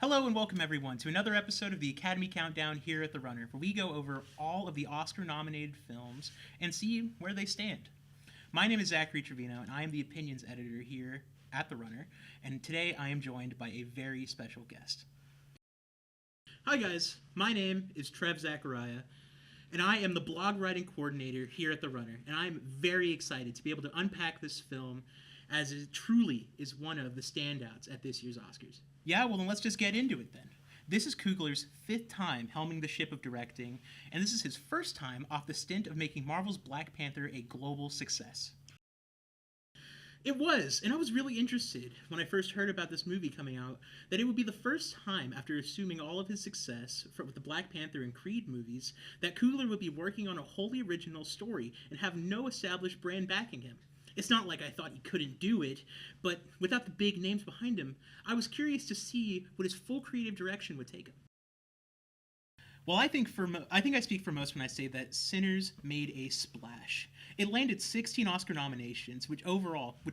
Hello and welcome everyone to another episode of the Academy Countdown here at The Runner, where we go over all of the Oscar-nominated films and see where they stand. My name is Zach Trevino, and I am the opinions editor here at The Runner, and today I am joined by a very special guest. Hi guys, my name is Trev Zachariah, and I am the blog writing coordinator here at The Runner, and I'm very excited to be able to unpack this film as it truly is one of the standouts at this year's Oscars. Yeah, well then let's just get into it then. This is Coogler's 5th time helming the ship of directing, and this is his first time off the stint of making Marvel's Black Panther a global success. It was, and I was really interested when I first heard about this movie coming out that it would be the first time after assuming all of his success with the Black Panther and Creed movies that Coogler would be working on a wholly original story and have no established brand backing him. It's not like I thought he couldn't do it, but without the big names behind him, I was curious to see what his full creative direction would take him. Well, I think I speak for most when I say that Sinners made a splash. It landed 16 Oscar nominations, which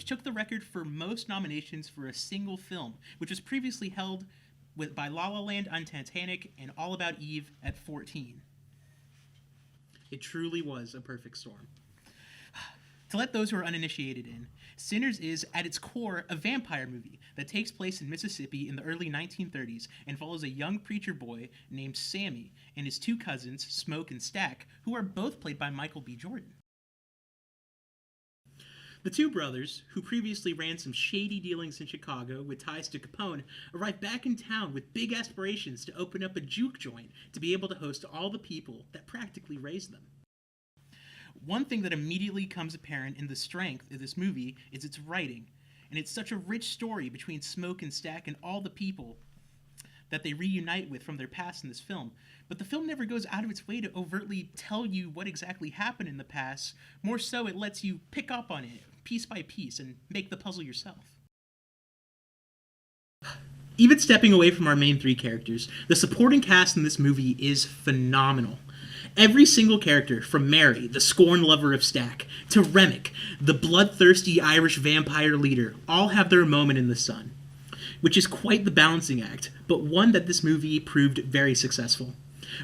took the record for most nominations for a single film, which was previously held by La La Land on Titanic and All About Eve at 14. It truly was a perfect storm. To let those who are uninitiated in, Sinners is, at its core, a vampire movie that takes place in Mississippi in the early 1930s and follows a young preacher boy named Sammy and his two cousins, Smoke and Stack, who are both played by Michael B. Jordan. The two brothers, who previously ran some shady dealings in Chicago with ties to Capone, arrive back in town with big aspirations to open up a juke joint to be able to host all the people that practically raised them. One thing that immediately comes apparent in the strength of this movie is its writing, and it's such a rich story between Smoke and Stack and all the people that they reunite with from their past in this film. But the film never goes out of its way to overtly tell you what exactly happened in the past. More so, it lets you pick up on it piece by piece and make the puzzle yourself. Even stepping away from our main three characters, the supporting cast in this movie is phenomenal. Every single character, from Mary, the scorned lover of Stack, to Remick, the bloodthirsty Irish vampire leader, all have their moment in the sun, which is quite the balancing act, but one that this movie proved very successful.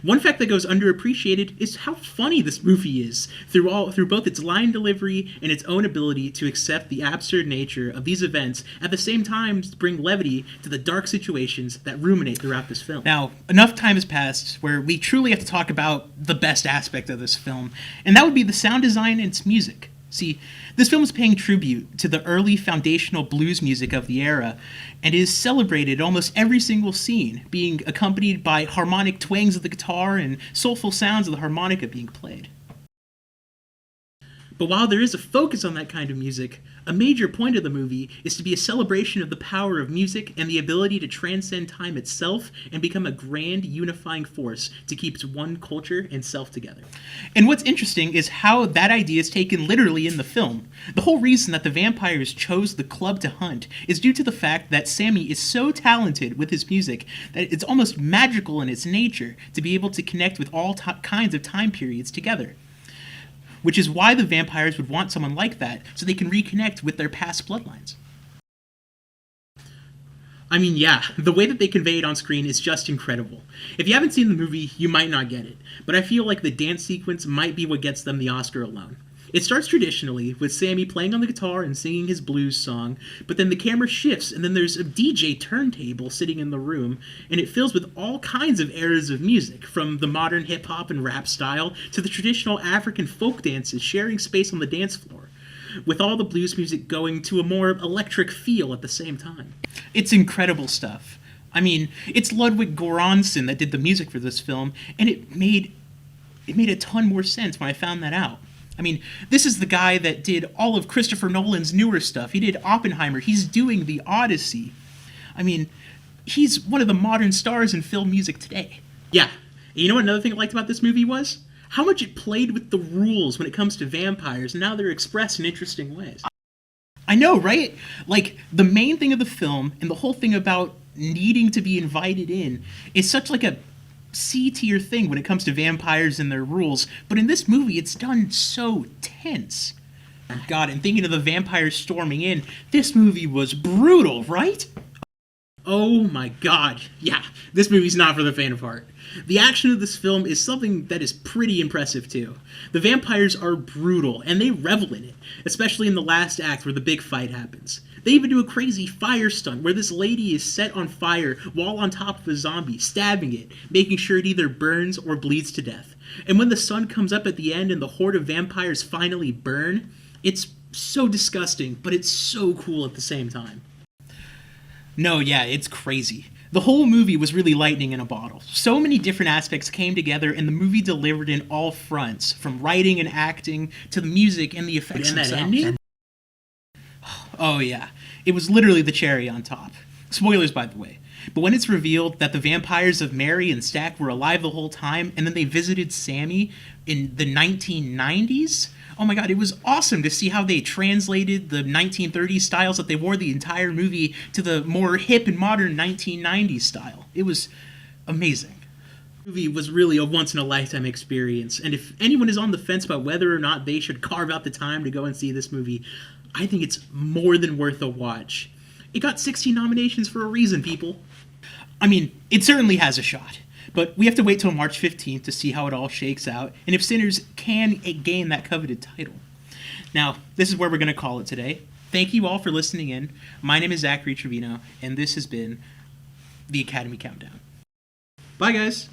One fact that goes underappreciated is how funny this movie is, through both its line delivery and its own ability to accept the absurd nature of these events, at the same time to bring levity to the dark situations that ruminate throughout this film. Now, enough time has passed where we truly have to talk about the best aspect of this film, and that would be the sound design and its music. See, this film is paying tribute to the early foundational blues music of the era and is celebrated almost every single scene, being accompanied by harmonic twangs of the guitar and soulful sounds of the harmonica being played. But while there is a focus on that kind of music, a major point of the movie is to be a celebration of the power of music and the ability to transcend time itself and become a grand unifying force to keep its one culture and self together. And what's interesting is how that idea is taken literally in the film. The whole reason that the vampires chose the club to hunt is due to the fact that Sammy is so talented with his music that it's almost magical in its nature to be able to connect with all kinds of time periods together. Which is why the vampires would want someone like that, so they can reconnect with their past bloodlines. I mean, yeah, the way that they convey it on screen is just incredible. If you haven't seen the movie, you might not get it, but I feel like the dance sequence might be what gets them the Oscar alone. It starts traditionally with Sammy playing on the guitar and singing his blues song, but then the camera shifts and then there's a DJ turntable sitting in the room, and it fills with all kinds of eras of music, from the modern hip-hop and rap style to the traditional African folk dances sharing space on the dance floor, with all the blues music going to a more electric feel at the same time. It's incredible stuff. I mean, it's Ludwig Göransson that did the music for this film, and it made a ton more sense when I found that out. I mean, this is the guy that did all of Christopher Nolan's newer stuff. He did Oppenheimer. He's doing The Odyssey. I mean, he's one of the modern stars in film music today. Yeah. And you know what another thing I liked about this movie was? How much it played with the rules when it comes to vampires, and now they're expressed in interesting ways. I know, right? Like, the main thing of the film, and the whole thing about needing to be invited in, is such like a C-tier thing when it comes to vampires and their rules, but in this movie it's done so tense. God, and thinking of the vampires storming in, this movie was brutal, right? Oh my god. Yeah, this movie's not for the faint of heart. The action of this film is something that is pretty impressive too. The vampires are brutal, and they revel in it, especially in the last act where the big fight happens. They even do a crazy fire stunt where this lady is set on fire while on top of a zombie, stabbing it, making sure it either burns or bleeds to death. And when the sun comes up at the end and the horde of vampires finally burn, it's so disgusting, but it's so cool at the same time. No, yeah, it's crazy. The whole movie was really lightning in a bottle. So many different aspects came together, and the movie delivered in all fronts, from writing and acting to the music and the effects And that themselves. ending? Oh yeah, it was literally the cherry on top. Spoilers, by the way. But when it's revealed that the vampires of Mary and Stack were alive the whole time, and then they visited Sammy in the 1990s, oh my god, it was awesome to see how they translated the 1930s styles that they wore the entire movie to the more hip and modern 1990s style. It was amazing. The movie was really a once-in-a-lifetime experience, and if anyone is on the fence about whether or not they should carve out the time to go and see this movie, I think it's more than worth a watch. It got 16 nominations for a reason, people. I mean, it certainly has a shot. But we have to wait till March 15th to see how it all shakes out, and if Sinners can gain that coveted title. Now, this is where we're going to call it today. Thank you all for listening in. My name is Zach Trevino, and this has been the Academy Countdown. Bye, guys.